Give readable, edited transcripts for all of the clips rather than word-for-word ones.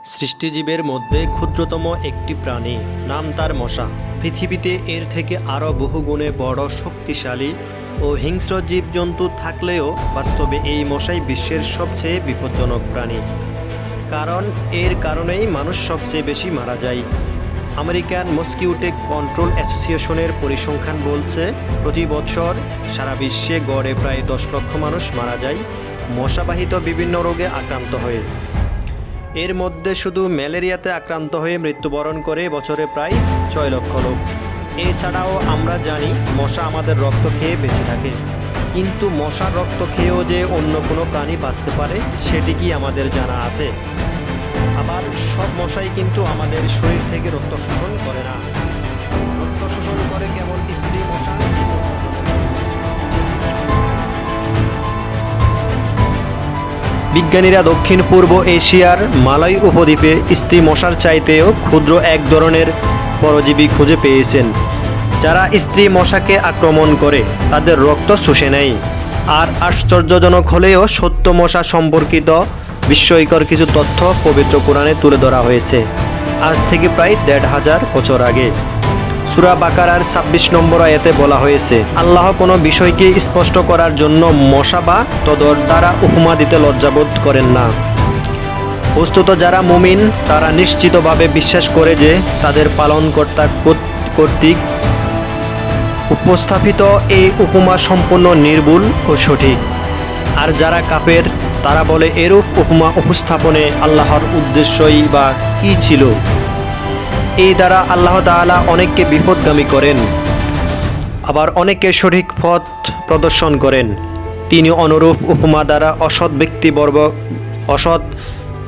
সৃষ্টিজীবের মধ্যে ক্ষুদ্রতম একটি প্রাণী, নাম তার মশা। পৃথিবীতে এর থেকে আরও বহুগুণে বড় শক্তিশালী ও হিংস্র জীবজন্তু থাকলেও বাস্তবে এই মশাই বিশ্বের সবচেয়ে বিপজ্জনক প্রাণী। কারণ এর কারণেই মানুষ সবচেয়ে বেশি মারা যায়। আমেরিকান মস্কিউটো কন্ট্রোল অ্যাসোসিয়েশনের পরিসংখ্যান বলছে, প্রতি বছর সারা বিশ্বে গড়ে প্রায় 10 লক্ষ মানুষ মারা যায় মশাবাহিত বিভিন্ন রোগে আক্রান্ত হয়ে। এর মধ্যে শুধু ম্যালেরিয়াতে আক্রান্ত হয়ে মৃত্যুবরণ করে বছরে প্রায় 6 লক্ষ লোক। এছাড়াও আমরা জানি মশা আমাদের রক্ত খেয়ে বেঁচে থাকে, কিন্তু মশার রক্ত খেয়েও যে অন্য কোনো প্রাণী বাঁচতে পারে সেটি কি আমাদের জানা আছে? আবার সব মশাই কিন্তু আমাদের শরীর থেকে রক্ত শোষণ করে না। রক্ত শোষণ করে কেবল স্ত্রী মশা। বিজ্ঞানীরা দক্ষিণ পূর্ব এশিয়ার মালয় উপদ্বীপে স্ত্রী মশার চাইতেও ক্ষুদ্র এক ধরনের পরজীবী খুঁজে পেয়েছেন, যারা স্ত্রী মশাকে আক্রমণ করে তাদের রক্ত শুষে নেয়। আর আশ্চর্যজনক হলেও সত্য, মশা সম্পর্কিত বিস্ময়কর কিছু তথ্য পবিত্র কোরআনে তুলে ধরা হয়েছে আজ থেকে প্রায় ১৫০০ বছর আগে। সূরা বাকারার ২৬ নম্বর আয়াতে বলা হয়েছে, আল্লাহ কোনো বিষয়কে স্পষ্ট করার জন্য মশা বা তদর দ্বারা উপমা দিতে লজ্জাবোধ করেন না। বস্তুত যারা মুমিন তারা নিশ্চিতভাবে বিশ্বাস করে যে তাদের পালনকর্তা কর্তৃক উপস্থাপিত এই উপমা সম্পূর্ণ নির্ভুল ও সঠিক। আর যারা কাফের তারা বলে এরূপ উপমা উপস্থাপনে আল্লাহর উদ্দেশ্যই বা কী ছিল। এই দ্বারা আল্লাহ তাআলা অনেককে বিপদগামী করেন, আবার অনেককে সঠিক পথ প্রদর্শন করেন। তিনি অনুরূপ উপমা দ্বারা অসৎ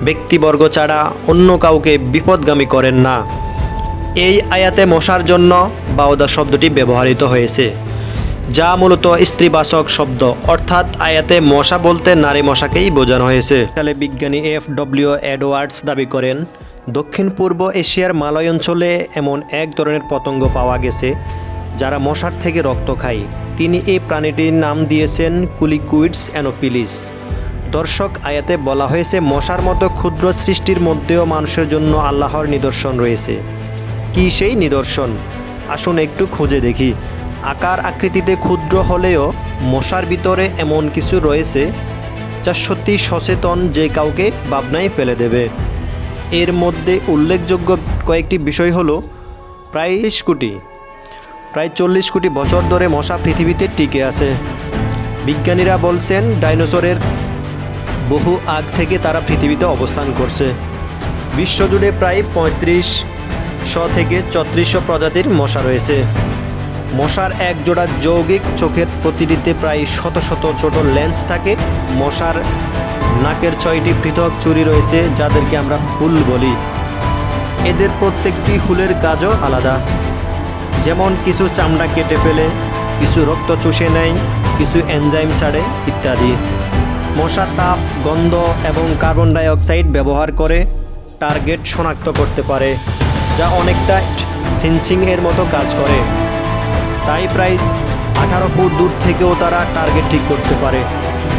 ব্যক্তিবর্গ ছাড়া অন্য কাউকে বিপদগামী করেন না। এই আয়াতে মশার জন্য বাউদা শব্দটি ব্যবহৃত হয়েছে, যা মূলত স্ত্রীবাচক শব্দ, অর্থাৎ আয়াতে মশা বলতে নারী মশাকেই বোঝানো হয়েছে। সালে বিজ্ঞানী এফ.ডব্লিউ. এডওয়ার্ডস দাবি করেন, দক্ষিণ পূর্ব এশিয়ার মালয় অঞ্চলে এমন এক ধরনের পতঙ্গ পাওয়া গেছে যারা মশার থেকে রক্ত খায়। তিনি এই প্রাণীটির নাম দিয়েছেন কুলিকুইডস অ্যানোফিলিস। দর্শক, আয়াতে বলা হয়েছে মশার মতো ক্ষুদ্র সৃষ্টির মধ্যেও মানুষের জন্য আল্লাহর নিদর্শন রয়েছে। কি সেই নিদর্শন? আসুন একটু খুঁজে দেখি। আকার আকৃতিতে ক্ষুদ্র হলেও মশার ভিতরে এমন কিছু রয়েছে যা সত্যি সচেতন, যে কাউকে ভাবনায় ফেলে দেবে। এর মধ্যে উল্লেখযোগ্য কয়েকটি বিষয় হলো, প্রায় 40 কোটি বছর ধরে মশা পৃথিবীতে টিকে আছে। বিজ্ঞানীরা বলছেন ডাইনোসরের বহু আগ থেকে তারা পৃথিবীতে অবস্থান করছে। বিশ্বজুড়ে প্রায় ৩৫০০ থেকে ৩৬০০ প্রজাতির মশা রয়েছে। মশার এক জোড়া যৌগিক চোখের প্রতিটিতে প্রায় শত শত ছোট লেন্স থাকে। মশার নাকের 6টি পৃথক চুড়ি রয়েছে, যাদেরকে আমরা হুল বলি। এদের প্রত্যেকটি হুলের কাজও আলাদা, যেমন কিছু চামড়া কেটে ফেলে, কিছু রক্ত চুষে নেয়, কিছু এনজাইম ছাড়ে ইত্যাদি। মশা তাপ, গন্ধ এবং কার্বন ডাই অক্সাইড ব্যবহার করে টার্গেট শনাক্ত করতে পারে, যা অনেকটা সেন্সিং এর মতো কাজ করে। তাই প্রায় 18 ফুট দূর থেকেও তারা টার্গেট ঠিক করতে পারে।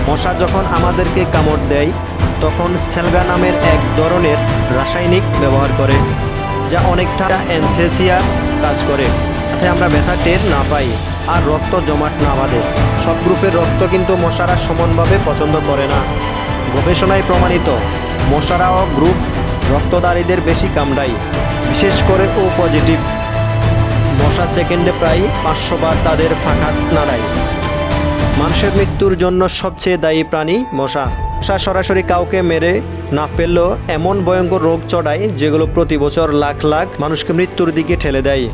মশা যখন আমাদেরকে কামড় দেয় তখন সেলগা নামের এক ধরনের রাসায়নিক ব্যবহার করে, যা অনেকটা অ্যানথেসিয়ার কাজ করে, যাতে আমরা ব্যথা টের না পাই আর রক্ত জমাট না বাঁধে। সব গ্রুপের রক্ত কিন্তু মশারা সমানভাবে পছন্দ করে না। গবেষণায় প্রমাণিত, মশারাও গ্রুপ রক্তদারীদের বেশি কামড়ায়, বিশেষ করে ও পজিটিভ। মশা সেকেন্ডে প্রায় 500 বার তাদের ফাঁকা নাড়ায়। মানুষের মৃত্যুর জন্য সবচেয়ে দায়ী প্রাণী মশা। মশা সরাসরি কাউকে মেরে না ফেললেও এমন ভয়ঙ্কর রোগ ছড়ায় যেগুলো প্রতি বছর লাখ লাখ মানুষকে মৃত্যুর দিকে ঠেলে দেয়।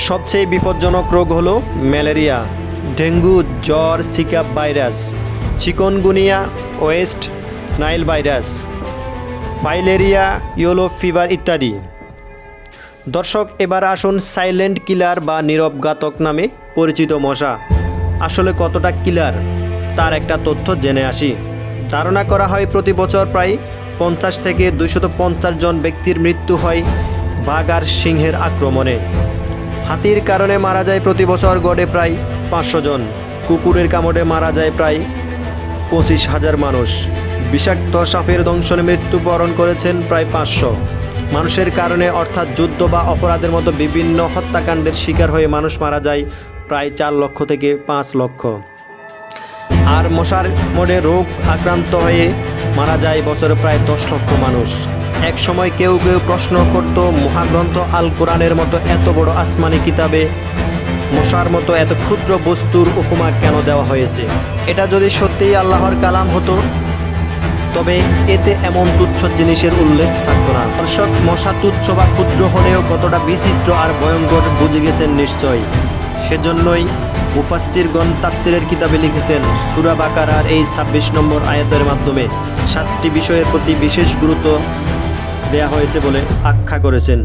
সবচেয়ে বিপজ্জনক রোগ হলো ম্যালেরিয়া, ডেঙ্গু, জ্বর, seeker virus, chikungunya, West Nile virus, filaria, yellow fever ইত্যাদি। দর্শক, এবার আসুন সাইলেন্ট কিলার বা নীরব ঘাতক নামে পরিচিত মশা আসলে কতটা কিলার তার একটা তথ্য জেনে আসি। ধারণা করা হয় প্রতি বছর প্রায় 50 থেকে 250 জন ব্যক্তির মৃত্যু হয় বাঘ আর সিংহের আক্রমণে। হাতির কারণে মারা যায় প্রতি বছর গড়ে প্রায় 500 জন। কুকুরের কামড়ে মারা যায় প্রায় 25,000 মানুষ। বিষাক্ত সাপের দংশনে মৃত্যুবরণ করেছেন প্রায় 500 মানুষের কারণে, অর্থাৎ যুদ্ধ বা অপরাধের মতো বিভিন্ন হত্যাকাণ্ডের শিকার হয়ে মানুষ মারা যায় প্রায় 4 লক্ষ থেকে 5 লক্ষ। আর মশার মোড়ে রোগ আক্রান্ত হয়ে মারা যায় বছরে প্রায় 10 লক্ষ মানুষ। এক সময় কেউ কেউ প্রশ্ন করত, মহাগ্রন্থ আল কোরআনের মতো এত বড় আসমানি কিতাবে মশার মতো এত ক্ষুদ্র বস্তুর উপমা কেন দেওয়া হয়েছে? এটা যদি সত্যিই আল্লাহর কালাম হতো তবে এতে এমন তুচ্ছ জিনিসের উল্লেখ থাকতো না। দর্শক, মশা তুচ্ছ বা ক্ষুদ্র হলেও কতটা বিচিত্র আর ভয়ঙ্কর বুঝে গেছেন নিশ্চয়। সেজন্যই মুফাসসিরগণ তাফসিরের কিতাবে লিখেছেন, সূরা বাকারার এই 26 নম্বর আয়াতের মাধ্যমে 7টি বিষয়ের প্রতি বিশেষ গুরুত্ব দেয়া হয়েছে বলে আখ্যা করেছেন।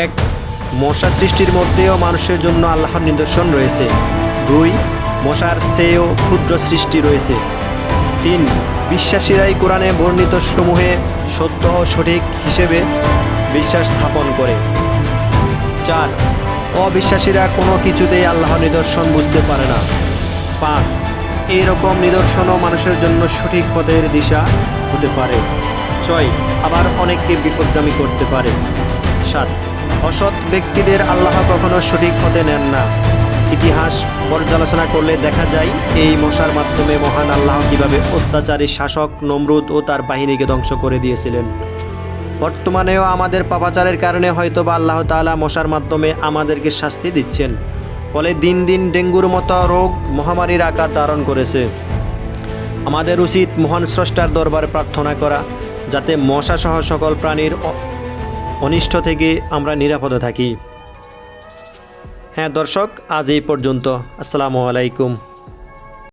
1. মশা সৃষ্টির মধ্যেও মানুষের জন্য আল্লাহর নিদর্শন রয়েছে। 2. মশার চেয়েও ক্ষুদ্র সৃষ্টি রয়েছে। 3. বিশ্বাসীরাই কোরআনে বর্ণিত সমূহে সত্য ও সঠিক হিসেবে বিশ্বাস স্থাপন করে। 4. অবিশ্বাসীরা কোনো কিছুতেই আল্লাহর নিদর্শন বুঝতে পারে না। 5. এইরকম নিদর্শনও মানুষের জন্য সঠিক পথের দিশা হতে পারে। 6. আবার অনেককে বিপদগামী করতে পারে। 7. অসৎ ব্যক্তিদের আল্লাহ কখনো সঠিক পথে নেন না। ইতিহাস পর্যালোচনা করলে দেখা যায় এই মশার মাধ্যমে মহান আল্লাহ কীভাবে অত্যাচারী শাসক নমরুদ ও তার বাহিনীকে ধ্বংস করে দিয়েছিলেন। বর্তমানেও আমাদের পাপাচারের কারণে হয়তোবা আল্লাহ তাআলা মশার মাধ্যমে আমাদেরকে শাস্তি দিচ্ছেন। ফলে দিন দিন ডেঙ্গুর মতো রোগ মহামারীর আকার ধারণ করেছে। আমাদের উচিত মহান স্রষ্টার দরবারে প্রার্থনা করা, যাতে মশা সহ সকল প্রাণীর অনিষ্ট থেকে আমরা নিরাপদে থাকি। হ্যাঁ দর্শক, আজ এই পর্যন্ত। আসসালামু আলাইকুম।